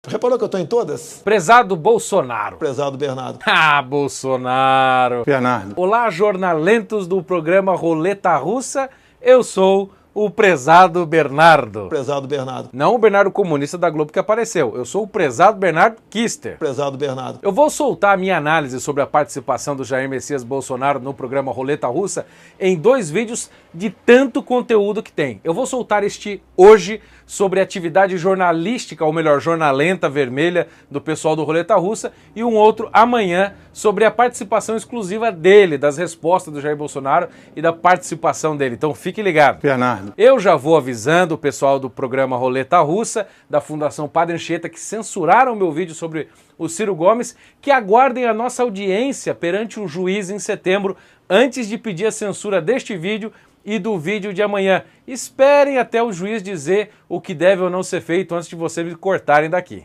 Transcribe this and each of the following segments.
Reparou que eu tô em todas? Prezado Bolsonaro. Prezado Bernardo. Ah, Bolsonaro. Bernardo. Olá, jornalentos do programa Roleta Russa. Eu sou o prezado Bernardo. Prezado Bernardo. Não o Bernardo comunista da Globo que apareceu. Eu sou o prezado Bernardo Kister. Prezado Bernardo. Eu vou soltar a minha análise sobre a participação do Jair Messias Bolsonaro no programa Roleta Russa em 2 vídeos de tanto conteúdo que tem. Eu vou soltar este hoje sobre a atividade jornalística, ou melhor, jornalenta vermelha do pessoal do Roleta Russa, e um outro amanhã sobre a participação exclusiva dele, das respostas do Jair Bolsonaro e da participação dele. Então fique ligado. Bernardo. Eu já vou avisando o pessoal do programa Roleta Russa, da Fundação Padre Anchieta, que censuraram o meu vídeo sobre o Ciro Gomes, que aguardem a nossa audiência perante um juiz em setembro, antes de pedir a censura deste vídeo e do vídeo de amanhã. Esperem até o juiz dizer o que deve ou não ser feito antes de vocês me cortarem daqui.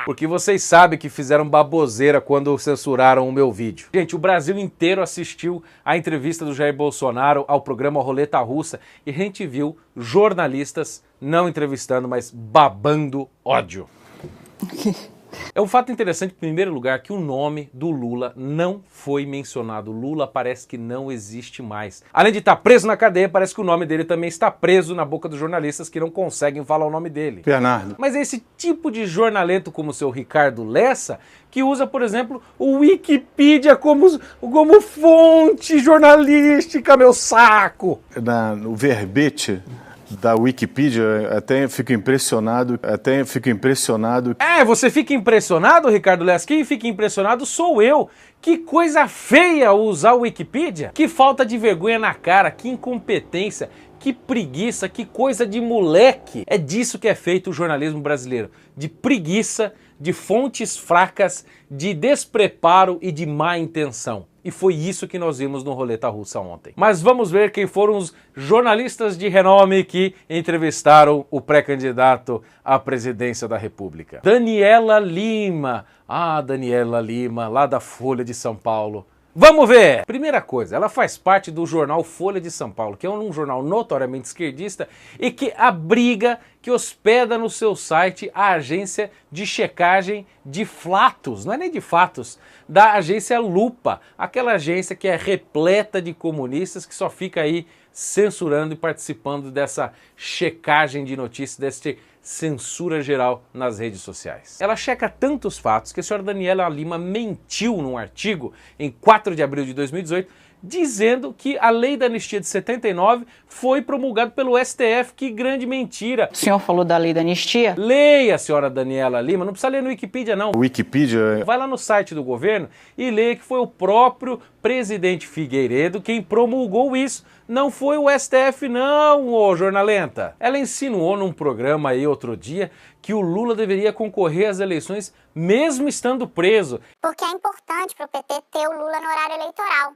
Porque vocês sabem que fizeram baboseira quando censuraram o meu vídeo. Gente, o Brasil inteiro assistiu a entrevista do Jair Bolsonaro ao programa Roleta Russa e a gente viu jornalistas não entrevistando, mas babando ódio. É um fato interessante, em primeiro lugar, que o nome do Lula não foi mencionado. Lula parece que não existe mais. Além de estar preso na cadeia, parece que o nome dele também está preso na boca dos jornalistas que não conseguem falar o nome dele. Bernardo. Mas é esse tipo de jornalento como o seu Ricardo Lessa que usa, por exemplo, o Wikipedia como fonte jornalística, meu saco! No verbete da Wikipedia, até fico impressionado. É, você fica impressionado, Ricardo Lessa? Quem fica impressionado sou eu. Que coisa feia usar o Wikipedia. Que falta de vergonha na cara, que incompetência, que preguiça, que coisa de moleque. É disso que é feito o jornalismo brasileiro. De preguiça, de fontes fracas, de despreparo e de má intenção. E foi isso que nós vimos no Roleta Russa ontem. Mas vamos ver quem foram os jornalistas de renome que entrevistaram o pré-candidato à presidência da República. Daniela Lima. Ah, Daniela Lima, lá da Folha de São Paulo. Vamos ver! Primeira coisa, ela faz parte do jornal Folha de São Paulo, que é um jornal notoriamente esquerdista e que abriga, que hospeda no seu site a agência de checagem de fatos, não é nem de fatos, da agência Lupa, aquela agência que é repleta de comunistas que só fica aí censurando e participando dessa checagem de notícias, dessa censura geral nas redes sociais. Ela checa tantos fatos que a senhora Daniela Lima mentiu num artigo em 4 de abril de 2018, dizendo que a lei da anistia de 79 foi promulgada pelo STF. Que grande mentira! O senhor falou da lei da anistia? Leia, senhora Daniela Lima, não precisa ler no Wikipedia não. Wikipedia. Vai lá no site do governo e leia que foi o próprio presidente Figueiredo quem promulgou isso. Não foi o STF não, ô jornalenta. Ela insinuou num programa aí outro dia que o Lula deveria concorrer às eleições mesmo estando preso. Porque é importante para o PT ter o Lula no horário eleitoral.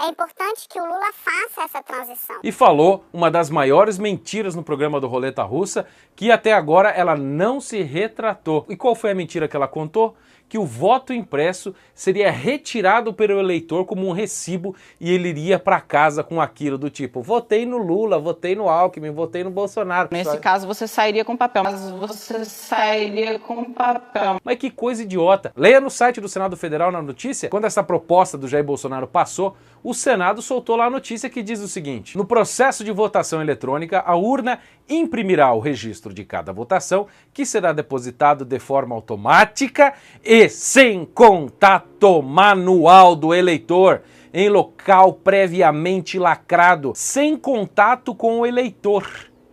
É importante que o Lula faça essa transição. E falou uma das maiores mentiras no programa do Roleta Russa, que até agora ela não se retratou. E qual foi a mentira que ela contou? Que o voto impresso seria retirado pelo eleitor como um recibo e ele iria para casa com aquilo do tipo: votei no Lula, votei no Alckmin, votei no Bolsonaro. Nesse caso você sairia com papel, mas você sairia com papel. Mas que coisa idiota. Leia no site do Senado Federal na notícia, quando essa proposta do Jair Bolsonaro passou, o Senado soltou lá a notícia que diz o seguinte: no processo de votação eletrônica, a urna imprimirá o registro de cada votação, que será depositado de forma automática e sem contato manual do eleitor, em local previamente lacrado, sem contato com o eleitor.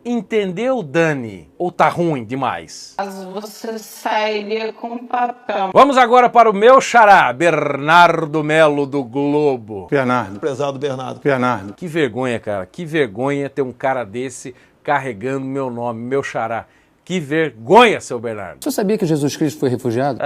Entendeu, Dani? Ou tá ruim demais? Mas você sairia com papel. Vamos agora para o meu xará, Bernardo Melo do Globo. Bernardo. Prezado Bernardo. Bernardo. Que vergonha, cara. Que vergonha ter um cara desse carregando meu nome, meu xará. Que vergonha, seu Bernardo. O senhor sabia que Jesus Cristo foi refugiado?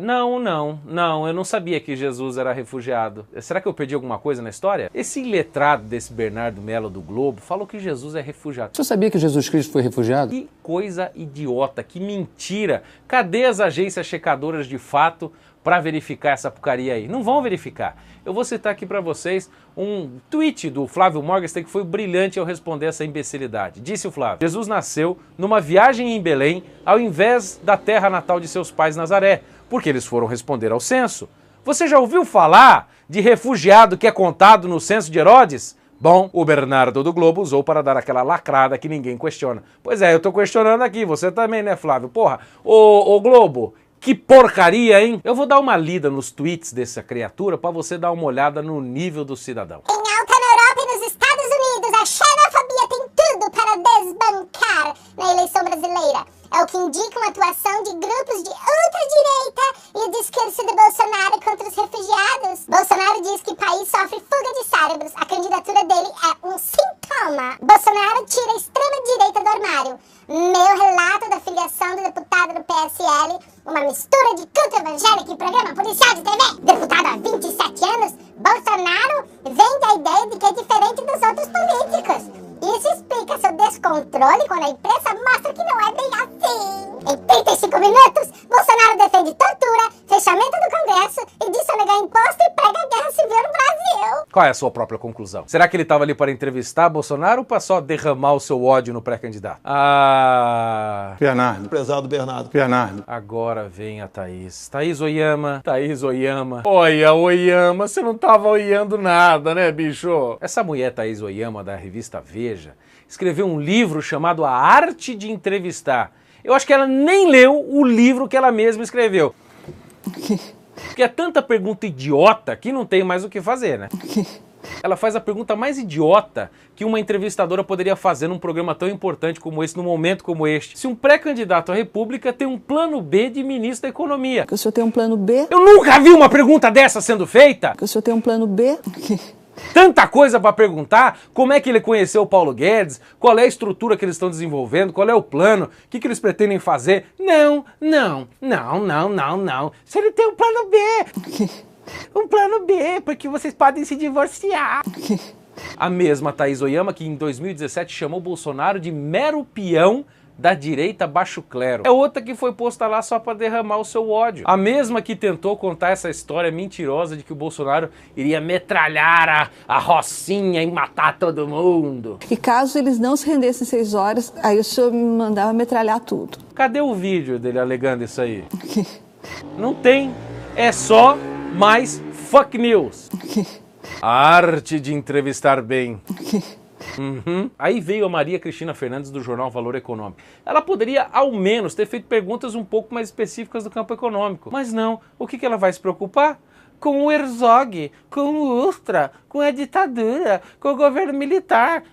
Não, eu não sabia que Jesus era refugiado. Será que eu perdi alguma coisa na história? Esse iletrado desse Bernardo Melo do Globo falou que Jesus é refugiado. O senhor sabia que Jesus Cristo foi refugiado? Que coisa idiota, que mentira. Cadê as agências checadoras de fato para verificar essa porcaria aí? Não vão verificar. Eu vou citar aqui para vocês um tweet do Flávio Morgenstern que foi brilhante ao responder essa imbecilidade. Disse o Flávio: Jesus nasceu numa viagem em Belém ao invés da terra natal de seus pais Nazaré, porque eles foram responder ao censo. Você já ouviu falar de refugiado que é contado no censo de Herodes? Bom, o Bernardo do Globo usou para dar aquela lacrada que ninguém questiona. Pois é, eu tô questionando aqui, você também, né, Flávio? Porra, ô Globo, que porcaria, hein? Eu vou dar uma lida nos tweets dessa criatura para você dar uma olhada no nível do cidadão. Em alta na Europa e nos Estados Unidos, a xenofobia tem tudo para desbancar na eleição brasileira. É o que indica uma atuação de grupos de ultradireita e o discurso do Bolsonaro contra os refugiados. Bolsonaro diz que o país sofre fuga de cérebros. A candidatura dele é um sintoma. Bolsonaro tira a extrema-direita do armário. Meu relato da filiação do deputado do PSL, uma mistura de culto evangélico e programa policial de TV. Deputado há 27 anos, Bolsonaro vende a ideia de que é diferente dos outros políticos. Isso explica seu descontrole quando a imprensa mostra que não é bem assim. Em 35 minutos, Bolsonaro defende tortura, fechamento do Congresso e desonegar imposto e prega a guerra civil no Brasil. Qual é a sua própria conclusão? Será que ele estava ali para entrevistar Bolsonaro ou para só derramar o seu ódio no pré-candidato? Bernardo. Prezado Bernardo. Bernardo. Agora vem a Thaís. Thaís Oyama. Thaís Oyama. Olha, Oyama, você não tava olhando nada, né, bicho? Essa mulher, Thaís Oyama, da revista Veja, escreveu um livro chamado A Arte de Entrevistar. Eu acho que ela nem leu o livro que ela mesma escreveu. Porque é tanta pergunta idiota que não tem mais o que fazer, né? Ela faz a pergunta mais idiota que uma entrevistadora poderia fazer num programa tão importante como esse, num momento como este. Se um pré-candidato à República tem um plano B de ministro da Economia. Que o senhor tem um plano B? Eu nunca vi uma pergunta dessa sendo feita! Que o senhor tem um plano B? Tanta coisa para perguntar, como é que ele conheceu o Paulo Guedes, qual é a estrutura que eles estão desenvolvendo, qual é o plano, o que eles pretendem fazer. Não. Se ele tem um plano B, um plano B, porque vocês podem se divorciar. A mesma Thaís Oyama que em 2017 chamou Bolsonaro de mero peão da direita baixo clero. É outra que foi posta lá só para derramar o seu ódio. A mesma que tentou contar essa história mentirosa de que o Bolsonaro iria metralhar a Rocinha e matar todo mundo. E caso eles não se rendessem 6 horas, aí o senhor me mandava metralhar tudo. Cadê o vídeo dele alegando isso aí? Não tem. É só mais fuck news. A arte de entrevistar bem. Aí veio a Maria Cristina Fernandes do jornal Valor Econômico. Ela poderia ao menos ter feito perguntas um pouco mais específicas do campo econômico. Mas não, o que ela vai se preocupar? Com o Herzog, com o Ustra, com a ditadura, com o governo militar.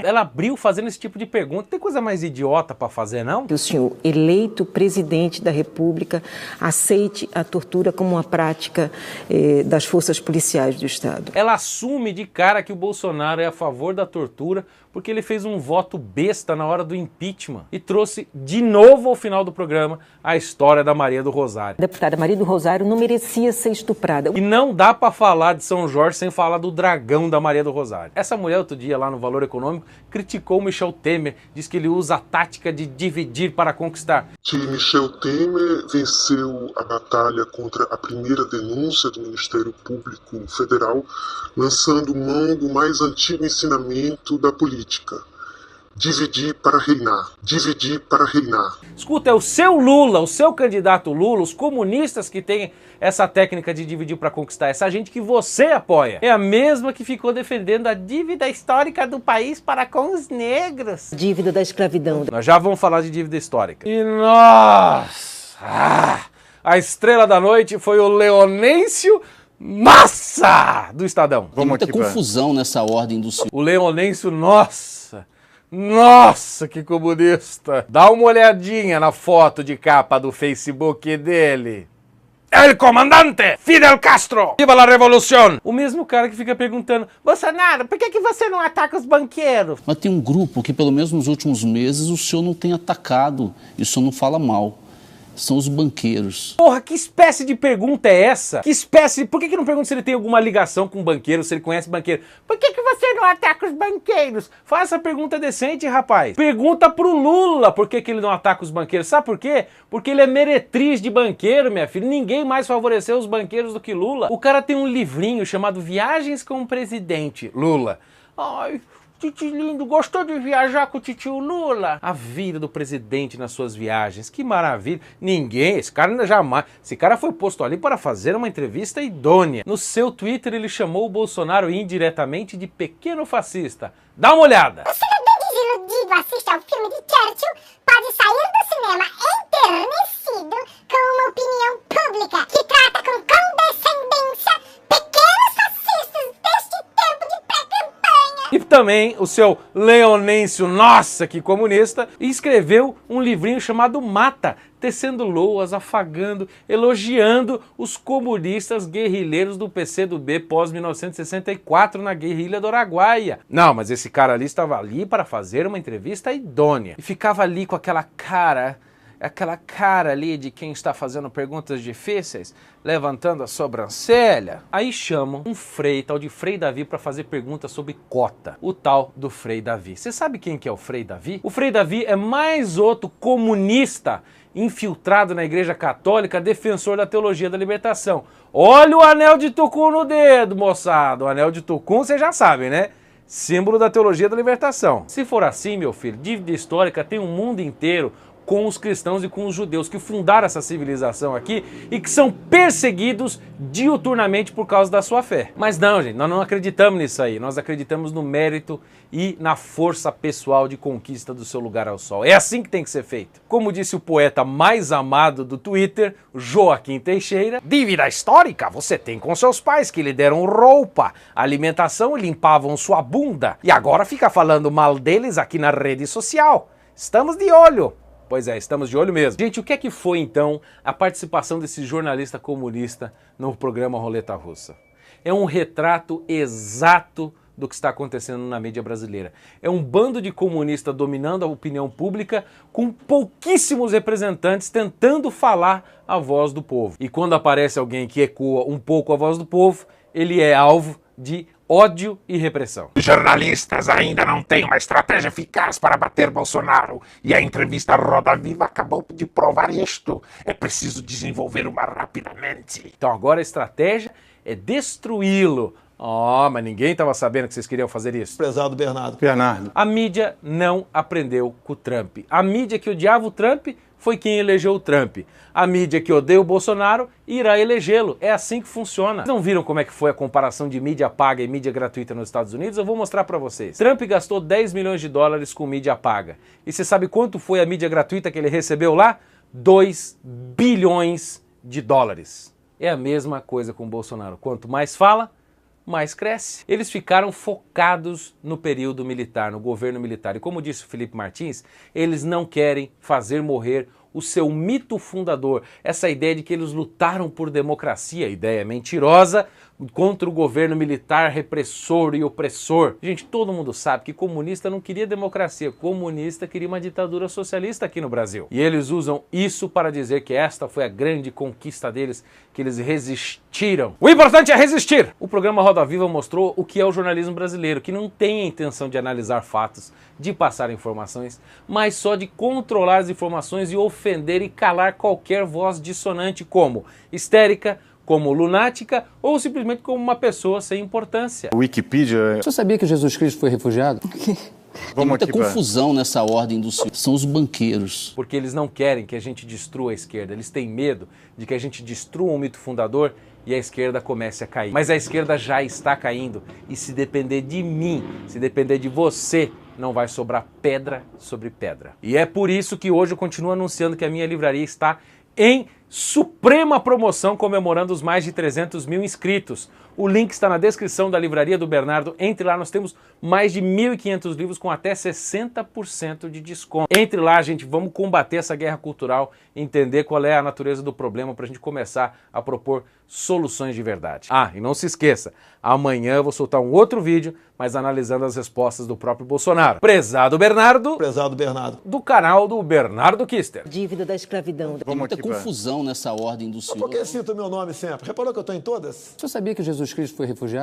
Ela abriu fazendo esse tipo de pergunta. Tem coisa mais idiota para fazer, não? Que o senhor, eleito presidente da República, aceite a tortura como uma prática das forças policiais do Estado. Ela assume de cara que o Bolsonaro é a favor da tortura porque ele fez um voto besta na hora do impeachment e trouxe de novo ao final do programa a história da Maria do Rosário. A deputada Maria do Rosário não merecia ser estuprada. E não dá pra falar de São Jorge sem falar do dragão da Maria do Rosário. Essa mulher, outro dia, lá no Valor Econômico, criticou o Michel Temer, diz que ele usa a tática de dividir para conquistar. Que Michel Temer venceu a batalha contra a primeira denúncia do Ministério Público Federal, lançando mão do mais antigo ensinamento da política. Dividir para reinar. Dividir para reinar. Escuta, é o seu Lula, o seu candidato Lula, os comunistas que têm essa técnica de dividir para conquistar, essa gente que você apoia. É a mesma que ficou defendendo a dívida histórica do país para com os negros. Dívida da escravidão. Nós já vamos falar de dívida histórica. E nossa! A estrela da noite foi o Leonêncio Nossa! Do Estadão. Tem muita confusão nessa ordem do senhor. O Leonêncio Nossa! Nossa, que comunista! Dá uma olhadinha na foto de capa do Facebook dele. El comandante Fidel Castro! Viva la revolução! O mesmo cara que fica perguntando: Bolsonaro, por que você não ataca os banqueiros? Mas tem um grupo que, pelo menos nos últimos meses, o senhor não tem atacado e o senhor não fala mal. São os banqueiros. Porra, que espécie de pergunta é essa? Que espécie... Por que não pergunta se ele tem alguma ligação com banqueiro, se ele conhece banqueiro? Por que você não ataca os banqueiros? Faz essa pergunta decente, rapaz. Pergunta pro Lula por que ele não ataca os banqueiros. Sabe por quê? Porque ele é meretriz de banqueiro, minha filha. Ninguém mais favoreceu os banqueiros do que Lula. O cara tem um livrinho chamado Viagens com o Presidente. Lula. Ai... Titi lindo, gostou de viajar com o titio Lula? A vida do presidente nas suas viagens, que maravilha. Ninguém, esse cara ainda jamais, esse cara foi posto ali para fazer uma entrevista idônea. No seu Twitter ele chamou o Bolsonaro indiretamente de pequeno fascista. Dá uma olhada. O cidadão desiludido assiste ao filme de Churchill pode sair do cinema enternecido com uma opinião pública que trata com condescendência pequenos fascistas deste tempo de pré-campanha. E também o seu Leonêncio, nossa, que comunista, escreveu um livrinho chamado Mata, tecendo loas, afagando, elogiando os comunistas guerrilheiros do PCdoB pós-1964 na guerrilha do Araguaia. Não, mas esse cara ali estava ali para fazer uma entrevista idônea. E ficava ali com aquela cara ali de quem está fazendo perguntas difíceis, levantando a sobrancelha. Aí chamam um tal de Frei Davi para fazer perguntas sobre cota. O tal do Frei Davi. Você sabe quem que é o Frei Davi? O Frei Davi é mais outro comunista infiltrado na Igreja Católica, defensor da teologia da libertação. Olha o anel de Tucum no dedo, moçada. O anel de Tucum, vocês já sabem, né? Símbolo da teologia da libertação. Se for assim, meu filho, dívida histórica tem um mundo inteiro com os cristãos e com os judeus que fundaram essa civilização aqui e que são perseguidos diuturnamente por causa da sua fé. Mas não, gente, nós não acreditamos nisso aí. Nós acreditamos no mérito e na força pessoal de conquista do seu lugar ao sol. É assim que tem que ser feito. Como disse o poeta mais amado do Twitter, Joaquim Teixeira, dívida histórica você tem com seus pais que lhe deram roupa, alimentação e limpavam sua bunda. E agora fica falando mal deles aqui na rede social. Estamos de olho. Pois é, estamos de olho mesmo. Gente, o que é que foi então a participação desse jornalista comunista no programa Roleta Russa? É um retrato exato do que está acontecendo na mídia brasileira. É um bando de comunistas dominando a opinião pública com pouquíssimos representantes tentando falar a voz do povo. E quando aparece alguém que ecoa um pouco a voz do povo, ele é alvo de ódio e repressão. Os jornalistas ainda não têm uma estratégia eficaz para bater Bolsonaro e a entrevista Roda Viva acabou de provar isto. É preciso desenvolver uma rapidamente. Então agora a estratégia é destruí-lo. Mas ninguém estava sabendo que vocês queriam fazer isso. Prezado Bernardo. A mídia não aprendeu com o Trump. A mídia que odiava o Trump foi quem elegeu o Trump. A mídia que odeia o Bolsonaro irá elegê-lo. É assim que funciona. Vocês não viram como é que foi a comparação de mídia paga e mídia gratuita nos Estados Unidos? Eu vou mostrar para vocês. Trump gastou 10 milhões de dólares com mídia paga. E você sabe quanto foi a mídia gratuita que ele recebeu lá? 2 bilhões de dólares. É a mesma coisa com o Bolsonaro. Quanto mais fala, mais cresce. Eles ficaram focados no período militar, no governo militar. E como disse o Felipe Martins, eles não querem fazer morrer o seu mito fundador. Essa ideia de que eles lutaram por democracia, ideia mentirosa, contra o governo militar repressor e opressor. Gente, todo mundo sabe que comunista não queria democracia, comunista queria uma ditadura socialista aqui no Brasil. E eles usam isso para dizer que esta foi a grande conquista deles, que eles resistiram. O importante é resistir! O programa Roda Viva mostrou o que é o jornalismo brasileiro, que não tem a intenção de analisar fatos, de passar informações, mas só de controlar as informações e ofender e calar qualquer voz dissonante como histérica, como lunática ou simplesmente como uma pessoa sem importância. Wikipedia... Você sabia que Jesus Cristo foi refugiado? Tem muita confusão nessa ordem dos senhores. São os banqueiros. Porque eles não querem que a gente destrua a esquerda. Eles têm medo de que a gente destrua um mito fundador e a esquerda comece a cair. Mas a esquerda já está caindo. E se depender de mim, se depender de você, não vai sobrar pedra sobre pedra. E é por isso que hoje eu continuo anunciando que a minha livraria está em suprema promoção comemorando os mais de 300 mil inscritos. O link está na descrição da Livraria do Bernardo. Entre lá, nós temos mais de 1.500 livros com até 60% de desconto. Entre lá, gente, vamos combater essa guerra cultural, entender qual é a natureza do problema para a gente começar a propor soluções de verdade. Ah, e não se esqueça, amanhã eu vou soltar um outro vídeo, mas analisando as respostas do próprio Bolsonaro. Prezado Bernardo, do canal do Bernardo Kister. Dívida da escravidão. Tem muita confusão nessa ordem do senhor. Por que cita o meu nome sempre? Reparou que eu estou em todas? O senhor sabia que Jesus Cristo foi refugiado?